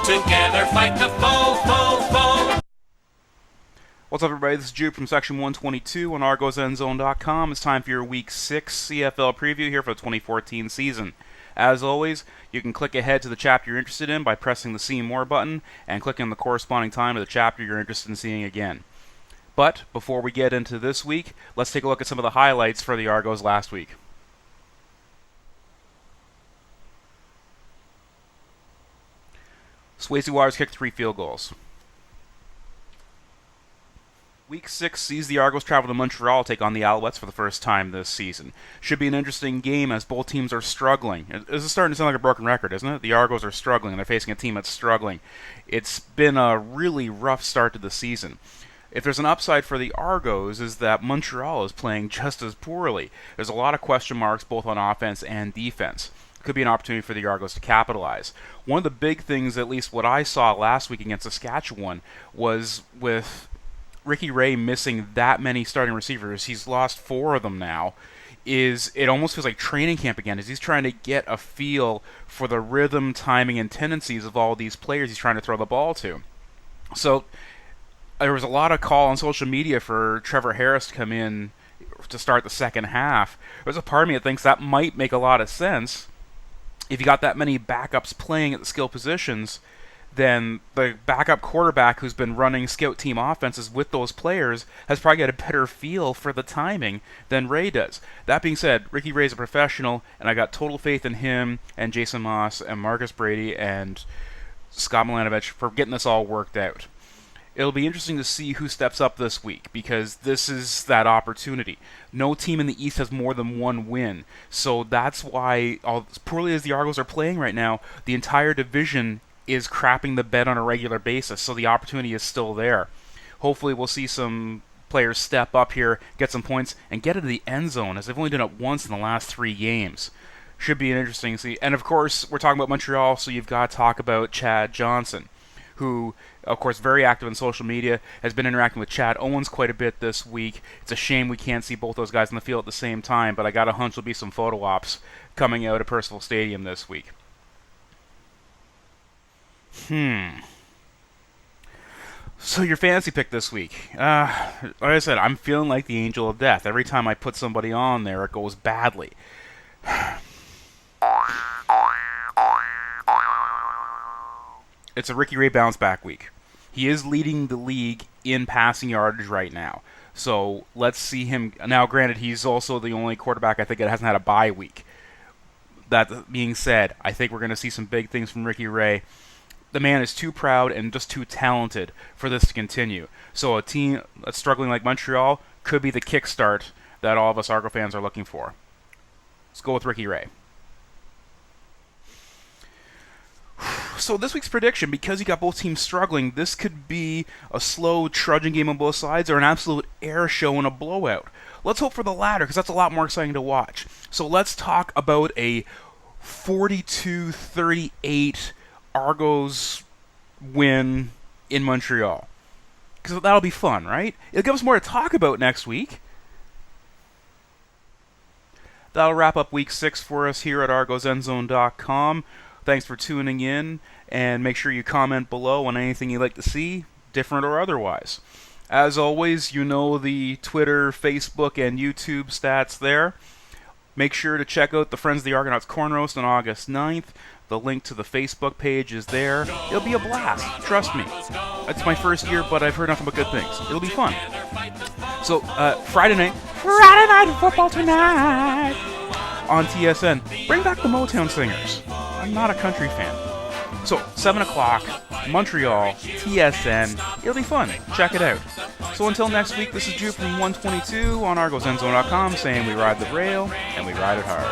Together fight the foe, foe, foe. What's up, everybody? This is Jube from Section 122 on ArgosEndzone.com. It's time for your Week 6 CFL preview here for the 2014 season. As always, you can click ahead to the chapter you're interested in by pressing the See More button and clicking the corresponding time to the chapter you're interested in seeing again. But before we get into this week, let's take a look at some of the highlights for the Argos last week. Swayze Waters kicked 3 field goals. Week 6 sees the Argos travel to Montreal to take on the Alouettes for the first time this season. Should be an interesting game as both teams are struggling. This is starting to sound like a broken record, isn't it? The Argos are struggling, and they're facing a team that's struggling. It's been a really rough start to the season. If there's an upside for the Argos, is that Montreal is playing just as poorly. There's a lot of question marks both on offense and defense. Could be an opportunity for the Argos to capitalize. One of the big things, at least what I saw last week against Saskatchewan, was with Ricky Ray missing that many starting receivers, he's lost 4 of them now, it almost feels like training camp again, as he's trying to get a feel for the rhythm, timing, and tendencies of all these players he's trying to throw the ball to. So there was a lot of call on social media for Trevor Harris to come in to start the second half. There's a part of me that thinks that might make a lot of sense. If you got that many backups playing at the skill positions, then the backup quarterback who's been running scout team offenses with those players has probably got a better feel for the timing than Ray does. That being said, Ricky Ray's a professional, and I got total faith in him and Jason Moss and Marcus Brady and Scott Milanovich for getting this all worked out. It'll be interesting to see who steps up this week, because this is that opportunity. No team in the East has more than 1 win, so that's why, as poorly as the Argos are playing right now, the entire division is crapping the bed on a regular basis, so the opportunity is still there. Hopefully we'll see some players step up here, get some points, and get into the end zone, as they've only done it once in the last 3 games. Should be an interesting see. And of course, we're talking about Montreal, so you've got to talk about Chad Johnson, who, of course, very active in social media, has been interacting with Chad Owens quite a bit this week. It's a shame we can't see both those guys in the field at the same time, but I got a hunch there'll be some photo ops coming out of Percival Stadium this week. So your fantasy pick this week. Like I said, I'm feeling like the angel of death. Every time I put somebody on there, it goes badly. It's a Ricky Ray bounce back week. He is leading the league in passing yardage right now. So let's see him. Now, granted, he's also the only quarterback I think that hasn't had a bye week. That being said, I think we're going to see some big things from Ricky Ray. The man is too proud and just too talented for this to continue. So a team that's struggling like Montreal could be the kickstart that all of us Argo fans are looking for. Let's go with Ricky Ray. So this week's prediction, because you got both teams struggling, this could be a slow, trudging game on both sides or an absolute air show and a blowout. Let's hope for the latter, because that's a lot more exciting to watch. So let's talk about a 42-38 Argos win in Montreal, because that'll be fun, right? It'll give us more to talk about next week. That'll wrap up Week 6 for us here at ArgosEndzone.com. Thanks for tuning in, and make sure you comment below on anything you'd like to see, different or otherwise. As always, you know the Twitter, Facebook, and YouTube stats there. Make sure to check out the Friends of the Argonauts Corn Roast on August 9th. The link to the Facebook page is there. It'll be a blast, trust me. It's my first year, but I've heard nothing but good things. It'll be fun. So, Friday night football tonight on TSN. Bring back the Motown Singers. I'm not a country fan. So, 7 o'clock, Montreal, TSN. It'll be fun. Check it out. So until next week, this is Jube from 122 on ArgosEndzone.com saying we ride the rail and we ride it hard.